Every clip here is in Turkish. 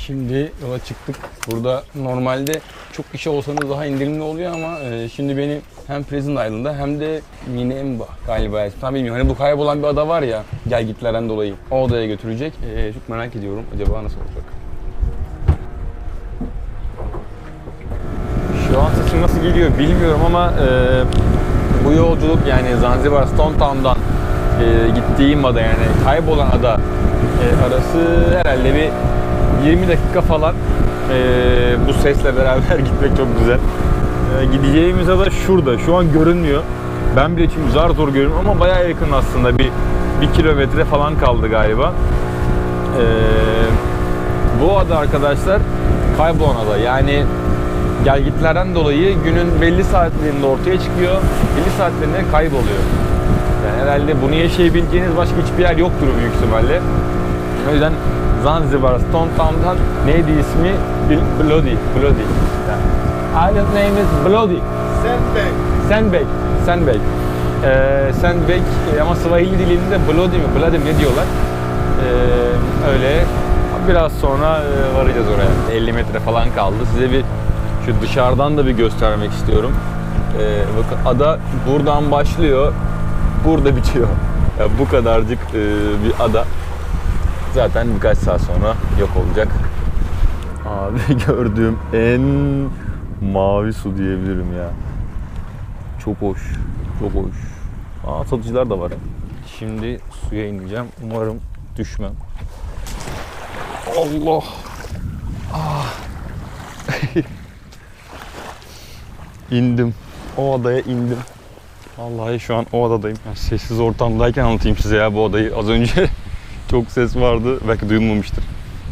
Şimdi yola çıktık. Burada normalde çok kişi olsanız daha indirimli oluyor ama şimdi beni hem Prison Island'a hem de Minamba galiba tam bilmiyorum. Hani bu kaybolan bir ada var ya gelgitlerden dolayı. O adaya götürecek. Çok merak ediyorum. Acaba nasıl olacak? Şu an sesim nasıl geliyor bilmiyorum ama bu yolculuk yani Zanzibar Stone Town'dan gittiğim ada yani kaybolan ada arası herhalde bir 20 dakika falan. Bu sesle beraber gitmek çok güzel. Gideceğimiz ada şurada. Şu an görünmüyor. Ben bile çünkü zar zor görüyorum ama bayağı yakın aslında. Bir kilometre falan kaldı galiba. Bu ada arkadaşlar kaybolan ada. Yani gelgitlerden dolayı günün belli saatlerinde ortaya çıkıyor. Belli saatlerinde kayboluyor. Yani herhalde bunu yaşayabileceğiniz başka hiçbir yer yoktur büyük ihtimalle. O yüzden Zanzibar Stone Town'dan neydi ismi? Bloody. Yani, island name is Bloody. Sandbag. Sandbag ama Swahili dilinde Bloody ne diyorlar? Öyle biraz sonra varacağız oraya. 50 metre falan kaldı. Size bir şu dışarıdan da bir göstermek istiyorum. Bakın ada buradan başlıyor. Burada bitiyor. Yani bu kadarcık bir ada. Zaten birkaç saat sonra yok olacak. Abi gördüğüm en mavi su diyebilirim ya. Çok hoş. Satıcılar da var. Şimdi suya ineceğim. Umarım düşmem. Allah. İndim. O adaya indim. Vallahi şu an o adadayım. Yani sessiz ortamdayken anlatayım size ya bu adayı. Az önce çok ses vardı. Belki duyulmamıştır.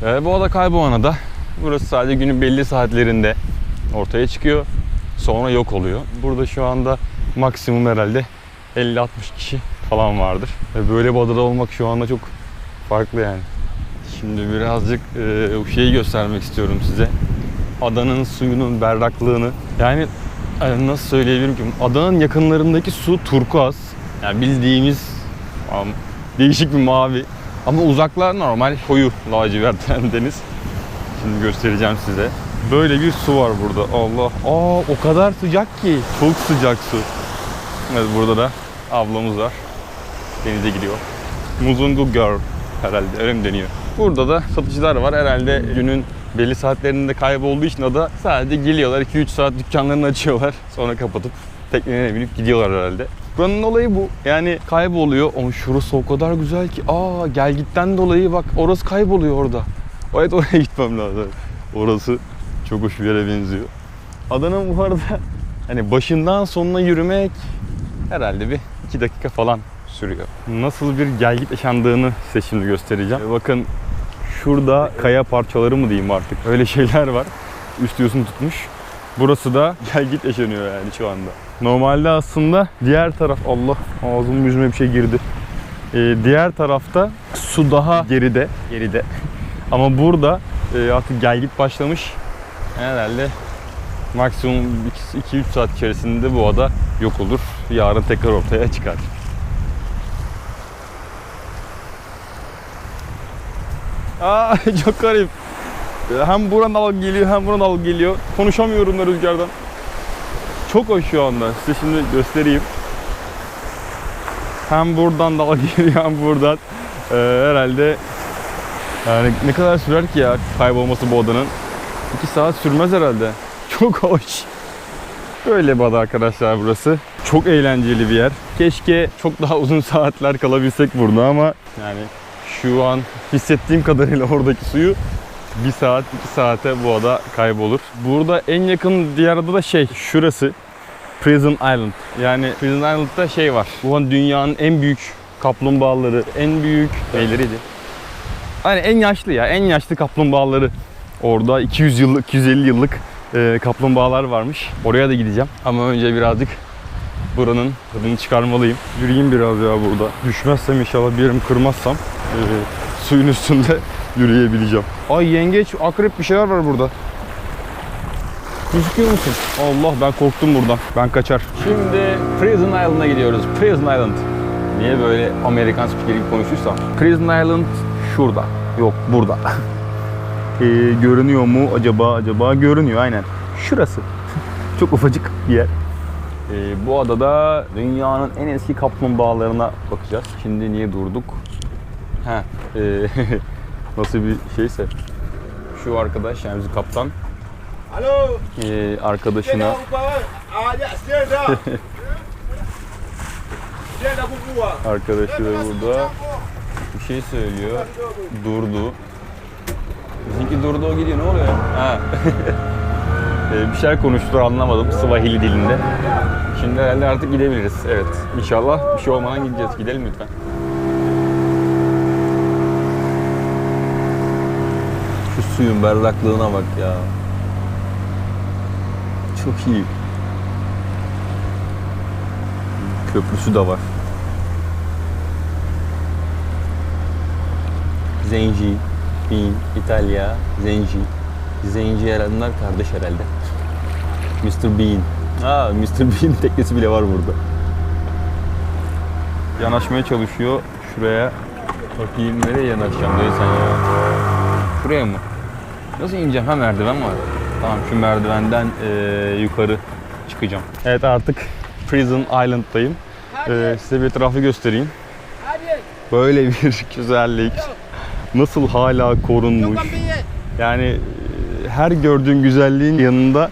Bu ada kaybolan ada. Burası sadece günün belli saatlerinde ortaya çıkıyor. Sonra yok oluyor. Burada şu anda maksimum herhalde 50-60 kişi falan vardır. Böyle bir adada olmak şu anda çok farklı yani. Şimdi birazcık şeyi göstermek istiyorum size. Adanın suyunun berraklığını. Yani nasıl söyleyebilirim ki? Adanın yakınlarındaki su turkuaz. Yani bildiğimiz değişik bir mavi. Ama uzaklar normal koyu lacivert deniz. Şimdi göstereceğim size. Böyle bir su var burada. Allah. O kadar sıcak ki. Çok sıcak su. Evet burada da ablamız var. Denize gidiyor. Muzungu Girl herhalde öyle mi deniyor? Burada da satıcılar var. Herhalde günün belli saatlerinde kaybolduğu için ada sadece geliyorlar. 2-3 saat dükkanlarını açıyorlar. Sonra kapatıp teknelerine binip gidiyorlar herhalde. Buranın olayı bu. Yani kayboluyor. Ama şurası o kadar güzel ki. Gelgitten dolayı bak orası kayboluyor orada. Evet oraya gitmem lazım. Orası çok hoş bir yere benziyor. Adanın bu arada hani başından sonuna yürümek herhalde bir 2 dakika falan sürüyor. Nasıl bir gelgit yaşandığını size şimdi göstereceğim. Bakın şurada kaya parçaları mı diyeyim artık. Öyle şeyler var. Üst yosunu tutmuş. Burası da gelgit yaşanıyor yani şu anda. Normalde aslında diğer taraf... Allah ağzımın yüzüme bir şey girdi. Diğer tarafta su daha geride. Ama burada artık gelgit başlamış. Herhalde maksimum 2-3 saat içerisinde bu ada yok olur. Yarın tekrar ortaya çıkar. Çok garip. Hem buradan dalga geliyor hem buradan dalga geliyor. Konuşamıyorum da rüzgardan. Çok hoş şu anda. Size şimdi göstereyim. Hem buradan dalga geliyor hem buradan. Herhalde yani ne kadar sürer ki ya kaybolması bu adanın? 2 saat sürmez herhalde. Çok hoş. Böyle bir ada arkadaşlar burası. Çok eğlenceli bir yer. Keşke çok daha uzun saatler kalabilsek burada ama yani şu an hissettiğim kadarıyla oradaki suyu 1 saat 2 saate bu ada kaybolur. Burada en yakın diğer ada da şurası. Prison Island. Yani Prison Island'da var. Bu dünyanın en büyük kaplumbağaları, en büyük neyleriydi? Hani en yaşlı kaplumbağaları. Orada 200 yıllık, 250 yıllık kaplumbağalar varmış. Oraya da gideceğim. Ama önce birazcık buranın tadını çıkarmalıyım. Yürüyeyim biraz ya burada. Düşmezsem inşallah bir yerimi kırmazsam suyun üstünde yürüyebileceğim. Ay yengeç, akrep bir şeyler var burada. Gözüküyor musun? Allah ben korktum buradan. Ben kaçar. Şimdi Prison Island'a gidiyoruz. Prison Island. Niye böyle Amerikan spikeri gibi konuşuyorsam? Prison Island şurada. Yok burada. görünüyor mu acaba görünüyor aynen. Şurası. Çok ufacık bir yer. Bu adada dünyanın en eski kaplumbağalarına bakacağız. Şimdi niye durduk? Nasıl bir şeyse. Şu arkadaş yani bizim kaptan. Arkadaşına arkadaşı da burada bir şey söylüyor. Durdu. Bizimki durdu, o gidiyor. Ne oluyor ya? Bir şeyler konuştular, anlamadım Swahili dilinde. Şimdi herhalde artık gidebiliriz. Evet. İnşallah bir şey olmadan gideceğiz. Gidelim lütfen. Şu suyun berraklığına bak ya. Çok iyi. Köprüsü de var. Zenci, Bean, İtalya, Zenci. Zenci herhalde, bunlar kardeş herhalde. Mr. Bean. Mr. Bean teknesi bile var burada. Yanaşmaya çalışıyor şuraya. Bakayım nereye yanaşacağım dayı sen ya. Şuraya mı? Nasıl ineceğim? Merdiven var. Tamam, şu merdivenden yukarı çıkacağım. Evet, artık Prison Island'dayım. Size bir etrafı göstereyim. Böyle bir güzellik. Nasıl hala korunmuş. Yani her gördüğün güzelliğin yanında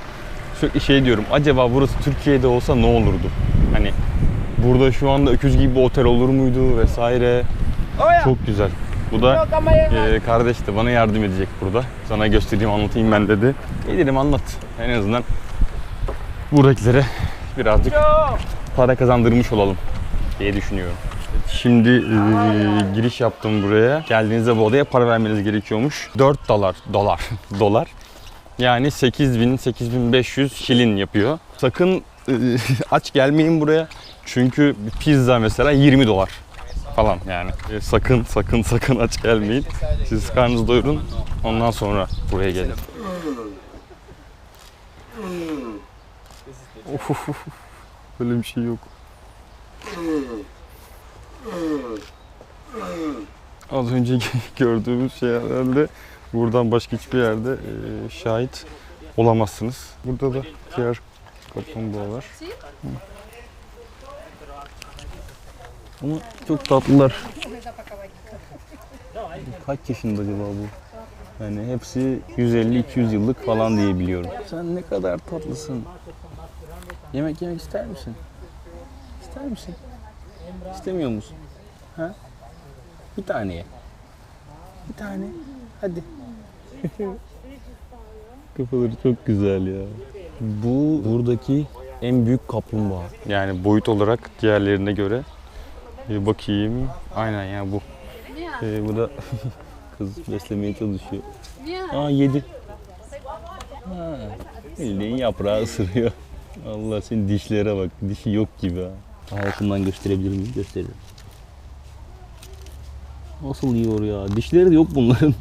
sürekli şey diyorum. Acaba burası Türkiye'de olsa ne olurdu? Hani burada şu anda öküz gibi bir otel olur muydu vesaire. Çok güzel. Bu da kardeş de bana yardım edecek burada. Sana göstereyim, anlatayım ben dedi. İyi dedim, anlat. En azından buradakilere birazcık para kazandırmış olalım diye düşünüyorum. Şimdi giriş yaptım buraya. Geldiğinizde bu odaya para vermeniz gerekiyormuş. 4 dolar. Yani 8.000-8.500 şilin yapıyor. Sakın aç gelmeyin buraya. Çünkü bir pizza mesela 20 dolar falan yani. Sakın aç gelmeyin. Siz karnınızı doyurun. Ondan sonra buraya gelin. Böyle bir şey yok. Az önce gördüğümüz şey herhalde buradan başka hiçbir yerde şahit olamazsınız. Burada da diğer kaplumbağalar. Ama çok tatlılar. Kaç yaşında acaba bu? Yani hepsi 150-200 yıllık falan diye biliyorum. Sen ne kadar tatlısın. Yemek yemek ister misin? İster misin? İstemiyor musun? Ha? Bir tane ye. Bir tane. Hadi. Kafaları çok güzel ya. Bu buradaki en büyük kaplumbağa. Yani boyut olarak diğerlerine göre. Bir bakayım. Aynen ya bu. Bu da kız beslemeye çalışıyor. Yedi. Bildiğin yaprağı ısırıyor. Allah, senin dişlere bak. Dişi yok gibi ha. Daha yakından gösterebilir miyim? Gösteririm. Nasıl yiyor ya? Dişleri de yok bunların.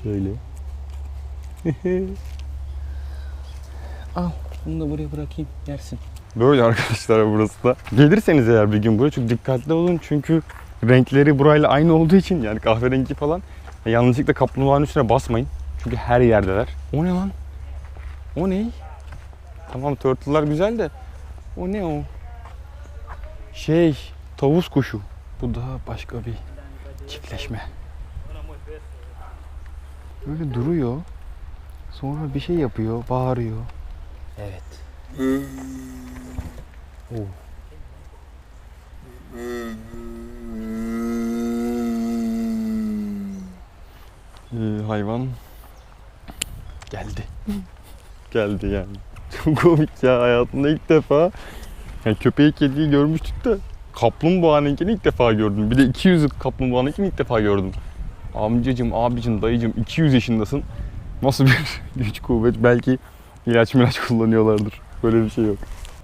Şöyle. Al, bunu da buraya bırakayım, yersin. Böyle arkadaşlar burası da. Gelirseniz eğer bir gün buraya çok dikkatli olun çünkü renkleri burayla aynı olduğu için, yani kahverengi falan. Yanlışlıkla kaplumbağanın üstüne basmayın. Çünkü her yerdeler. O ne lan? O ne? Tamam, turtle'lar güzel de o ne o? Tavus kuşu. Bu da başka bir çiftleşme. Böyle duruyor. Sonra bir şey yapıyor, bağırıyor. Evet. Hayvan geldi. Geldi yani. Çok komik ya, hayatımda ilk defa. Yani köpeği, kediyi görmüştük de kaplumbağanınkini ilk defa gördüm. Bir de 200 yıl kaplumbağanınkini ilk defa gördüm. Amcacım, abicim, dayıcım 200 yaşındasın. Nasıl bir güç kuvvet, belki ilaç kullanıyorlardır. Böyle bir şey yok.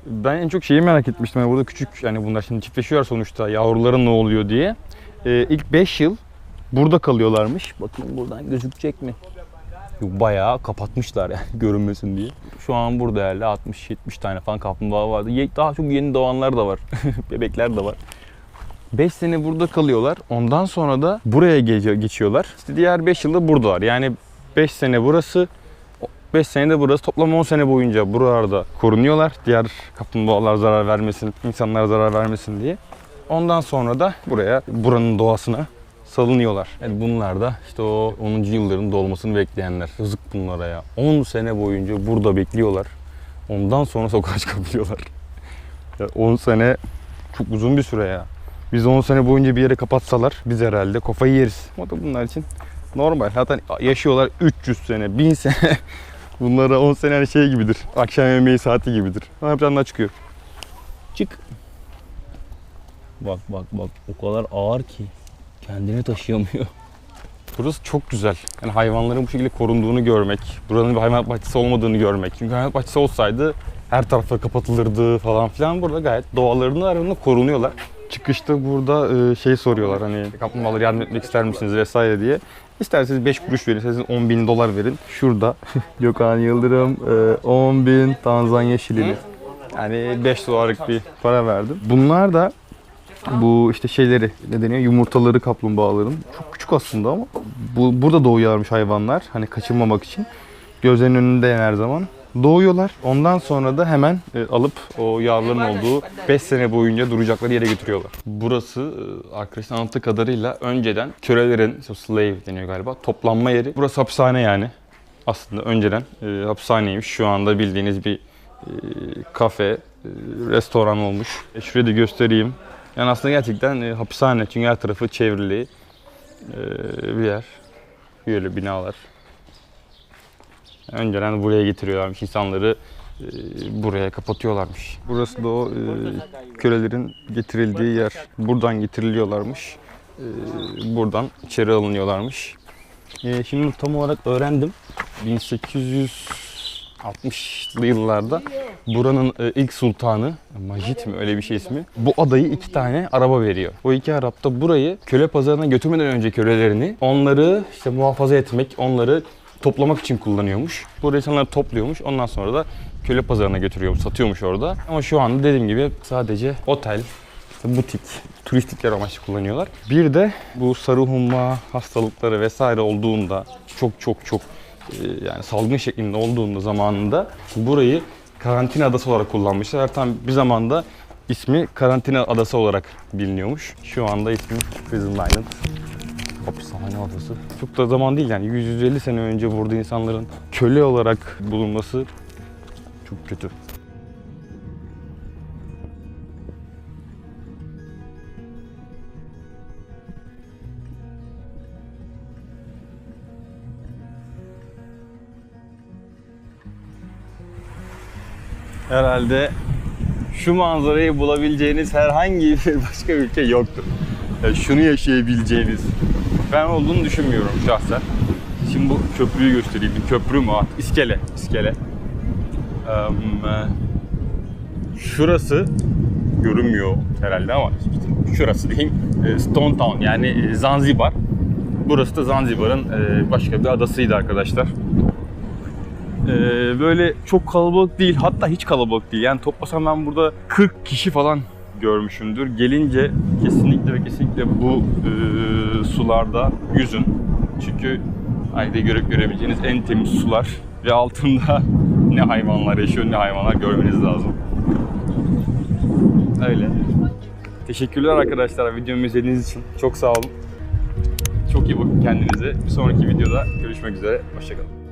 Ben en çok şeyi merak etmiştim. Yani burada küçük, yani bunlar şimdi çiftleşiyorlar sonuçta, yavruların ne oluyor diye. İlk 5 yıl burada kalıyorlarmış. Bakayım buradan gözükecek mi? Yok, bayağı kapatmışlar yani görünmesin diye. Şu an burada herhalde 60-70 tane falan kaplumbağa vardı. Daha çok yeni doğanlar da var. Bebekler de var. 5 sene burada kalıyorlar. Ondan sonra da buraya geçiyorlar. İşte diğer 5 yılda buradalar. Yani 5 sene burası, 5 sene de burası. Toplam 10 sene boyunca buralarda korunuyorlar. Diğer kaplumbağalar zarar vermesin, insanlara zarar vermesin diye. Ondan sonra da buraya, buranın doğasına salınıyorlar. Yani bunlar da işte o 10. yılların dolmasını bekleyenler. Yazık bunlara ya. 10 sene boyunca burada bekliyorlar. Ondan sonra sokağa çıkabiliyorlar. 10 sene çok uzun bir süre ya. Biz 10 sene boyunca bir yere kapatsalar biz herhalde kafayı yeriz. O da bunlar için normal. Zaten yaşıyorlar 300 sene, 1000 sene. Bunlara 10 sene şey gibidir. Akşam yemeği saati gibidir. Ne yapacağından çıkıyor. Çık. Bak bak bak, o kadar ağır ki kendini taşıyamıyor. Burası çok güzel. Yani hayvanların bu şekilde korunduğunu görmek, buranın bir hayvanat bahçesi olmadığını görmek. Çünkü hayvanat bahçesi olsaydı her tarafları kapatılırdı falan filan. Burada gayet doğalarının arasında korunuyorlar. Çıkışta burada şey soruyorlar, hani kaplumbağalara yardım etmek ister misiniz vesaire diye. İsterseniz 5 kuruş verin, isterseniz 10.000 dolar verin. Şurada Gökhan Yıldırım 10.000 Tanzanya şilini. Yani 5 dolarlık bir para verdim. Bunlar da bu işte şeyleri, ne deniyor, yumurtaları kaplumbağaların. Çok küçük aslında ama burada doğuyorlarmış hayvanlar. Hani kaçırmamak için. Gözlerinin önünde yani her zaman. Doğuyorlar. Ondan sonra da hemen alıp o yavruların olduğu 5 sene boyunca duracakları yere götürüyorlar. Burası arkadaşın anlattığı kadarıyla önceden kölelerin, slave deniyor galiba, toplanma yeri. Burası hapishane yani. Aslında önceden hapishaneymiş. Şu anda bildiğiniz bir kafe, restoran olmuş. Şurayı da göstereyim. Yani aslında gerçekten hapishane, çünkü her tarafı çevrili bir yer. Böyle binalar. Önceden buraya getiriyorlarmış insanları, buraya kapatıyorlarmış. Burası da o kölelerin getirildiği yer. Buradan getiriliyorlarmış. Buradan içeri alınıyorlarmış. Şimdi tam olarak öğrendim. 1860'lı yıllarda buranın ilk sultanı, Majid mi öyle bir şey ismi, bu adayı 2 tane araba veriyor. O 2 araba da burayı köle pazarına götürmeden önce kölelerini, onları işte muhafaza etmek, onları toplamak için kullanıyormuş. Burada insanlar topluyormuş. Ondan sonra da köle pazarına götürüyormuş, satıyormuş orada. Ama şu anda dediğim gibi sadece otel, işte butik, turistik yer amaçlı kullanıyorlar. Bir de bu sarı humma hastalıkları vesaire olduğunda çok yani salgın şeklinde olduğunda zamanında burayı karantina adası olarak kullanmışlar. Tam bir zamanda ismi karantina adası olarak biliniyormuş. Şu anda ismi Prison Island. Hapishane adası. Çok da zaman değil yani 100-150 sene önce burada insanların köle olarak bulunması çok kötü. Herhalde şu manzarayı bulabileceğiniz herhangi bir başka ülke yoktur. Yani şunu yaşayabileceğiniz ben olduğunu düşünmüyorum şahsen. Şimdi bu köprüyü göstereyim. Köprü mü? İskele. İskele. Şurası görünmüyor herhalde ama şurası diyeyim. Stone Town yani Zanzibar. Burası da Zanzibar'ın başka bir adasıydı arkadaşlar. Böyle çok kalabalık değil, hatta hiç kalabalık değil. Yani toplasam ben burada 40 kişi falan görmüşümdür. Gelince kesinlikle ve kesinlikle bu sularda yüzün. Çünkü ayda görüp görebileceğiniz en temiz sular ve altında ne hayvanlar yaşıyor, ne hayvanlar görmeniz lazım. Öyle. Teşekkürler arkadaşlar videomu izlediğiniz için. Çok sağ olun. Çok iyi bakın kendinize. Bir sonraki videoda görüşmek üzere. Hoşça kalın.